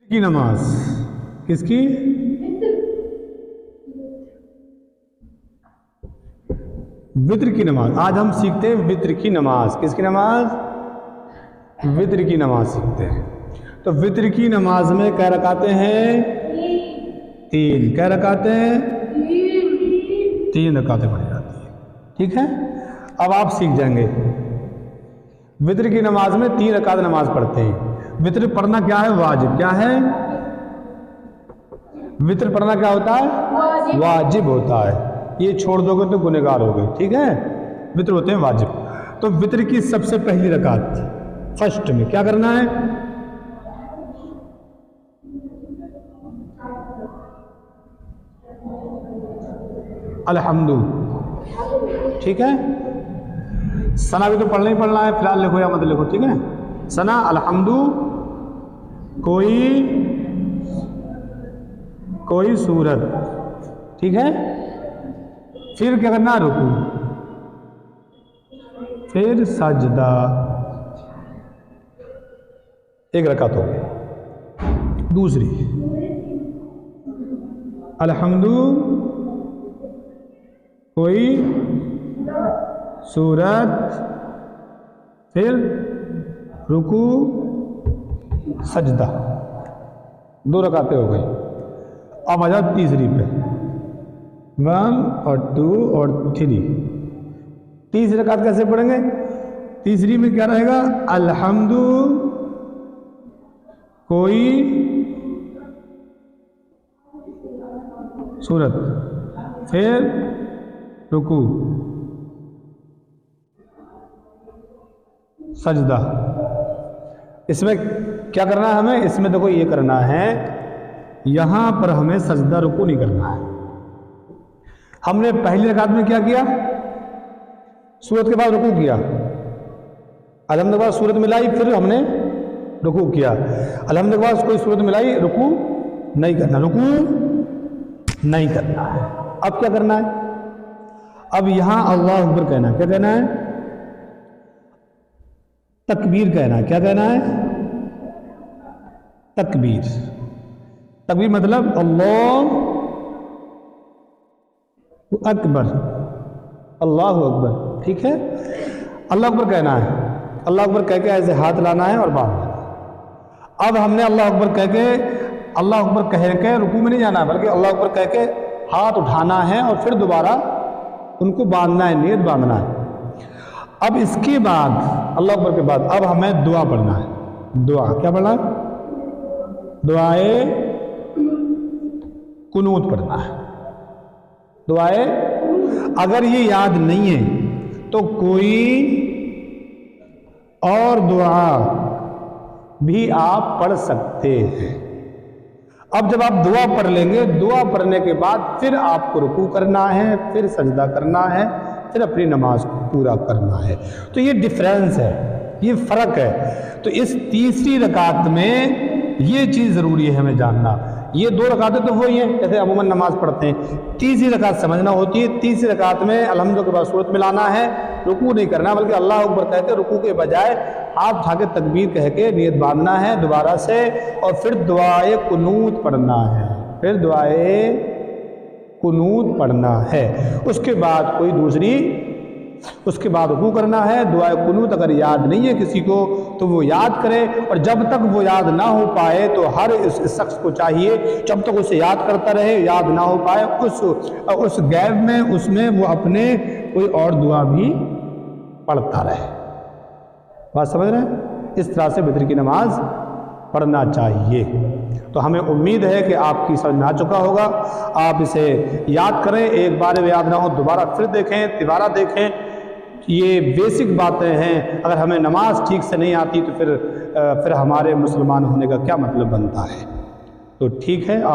की नमाज किसकी? वित्र की नमाज। आज हम सीखते हैं वित्र की नमाज। किसकी नमाज? वित्र की नमाज सीखते हैं। तो वित्र की नमाज में क्या रकातें हैं? 3। क्या रकातें हैं? 3 रकातें पढ़ी जाती है। ठीक है, अब आप सीख जाएंगे। वित्र की नमाज में 3 रकात नमाज पढ़ते हैं। वित्र पढ़ना क्या है? वाजिब। क्या है? वित्र पढ़ना क्या होता है? वाजिब होता है। ये छोड़ दोगे तो गुनहगार हो गए। ठीक है, वित्र होते हैं वाजिब। तो वित्र की सबसे पहली रकात फर्स्ट में क्या करना है? अल्हम्दु। ठीक है, सना भी तो पढ़ना ही पढ़ना है, फिलहाल लिखो या मत लिखो। ठीक है, सना अल्हम्दु कोई सूरत। ठीक है, फिर क्या करना? रुकू, फिर सजदा। 1 रकात हो गई। दूसरी अल्हम्दु कोई सूरत, फिर रुकू, सजदा। 2 रकातें हो गई। अब आ जाओ तीसरी पे। 1 और 2 और 3। तीसरी रकात कैसे पढ़ेंगे? तीसरी में क्या रहेगा? अल्हम्दु कोई सूरत, फिर रुकू, सजदा। इसमें क्या करना है हमें? इसमें देखो ये करना है, यहां पर हमें सजदा रुकू नहीं करना है। हमने पहली रकात में क्या किया? सूरत के बाद रुकू किया, अल्हम्दु के बाद सूरत मिलाई, फिर हमने रुकू किया। अल्हम्दु के बाद कोई सूरत मिलाई, रुकू नहीं करना, रुकू नहीं करना है। अब क्या करना है? अब यहां अल्लाह अकबर कहना है। क्या कहना है? तकबीर कहना है। क्या कहना है? तकबीर। तकबीर मतलब अल्लाह अकबर, अल्लाह अकबर। ठीक है, अल्लाह अकबर कहना है। अल्लाह अकबर कह के ऐसे हाथ लाना है और बांधना है। अब हमने अल्लाह अकबर कह के रुकू में नहीं जाना है, बल्कि अल्लाह अकबर कह के हाथ उठाना है और फिर दोबारा उनको बांधना है, नियत बांधना है। अब इसके बाद अल्लाह अकबर के बाद अब हमें दुआ पढ़ना है। दुआ क्या पढ़ना है? दुआए कुनूत पढ़ना है। दुआए, अगर ये याद नहीं है तो कोई और दुआ भी आप पढ़ सकते हैं। अब जब आप दुआ पढ़ लेंगे, दुआ पढ़ने के बाद फिर आपको रुकू करना है, फिर सजदा करना है, फिर अपनी नमाज को पूरा करना है। तो ये डिफरेंस है, ये फर्क है। तो इस तीसरी रकात में ये चीज़ ज़रूरी है हमें जानना। ये 2 रकातें तो वही हैं जैसे अमूमन नमाज पढ़ते हैं। तीसरी रकात समझना होती है। तीसरी रकात में अल्हम्दु के बाद सूरत मिलाना है, रुकू नहीं करना, बल्कि अल्लाह अकबर कह के रुकू के बजाय हाथ उठा के तकबीर कह के नियत बांधना है दोबारा से, और फिर दुआए कुनूत पढ़ना है। फिर दुआए कुनूत पढ़ना है। उसके बाद कोई दूसरी, उसके बाद रुकू करना है। दुआ कुनूत अगर याद नहीं है किसी को तो वो याद करे, और जब तक वो याद ना हो पाए तो हर इस शख्स को चाहिए जब तक उसे याद करता रहे, याद ना हो पाए उस गैप में उसमें वो अपने कोई और दुआ भी पढ़ता रहे। बात समझ रहे हैं? इस तरह से वित्र की नमाज पढ़ना चाहिए। तो हमें उम्मीद है कि आपकी समझ में आ चुका होगा। आप इसे याद करें, एक बार में याद ना हो दोबारा फिर देखें, तिबारा देखें। ये बेसिक बातें हैं। अगर हमें नमाज ठीक से नहीं आती तो फिर हमारे मुसलमान होने का क्या मतलब बनता है? तो ठीक है, आप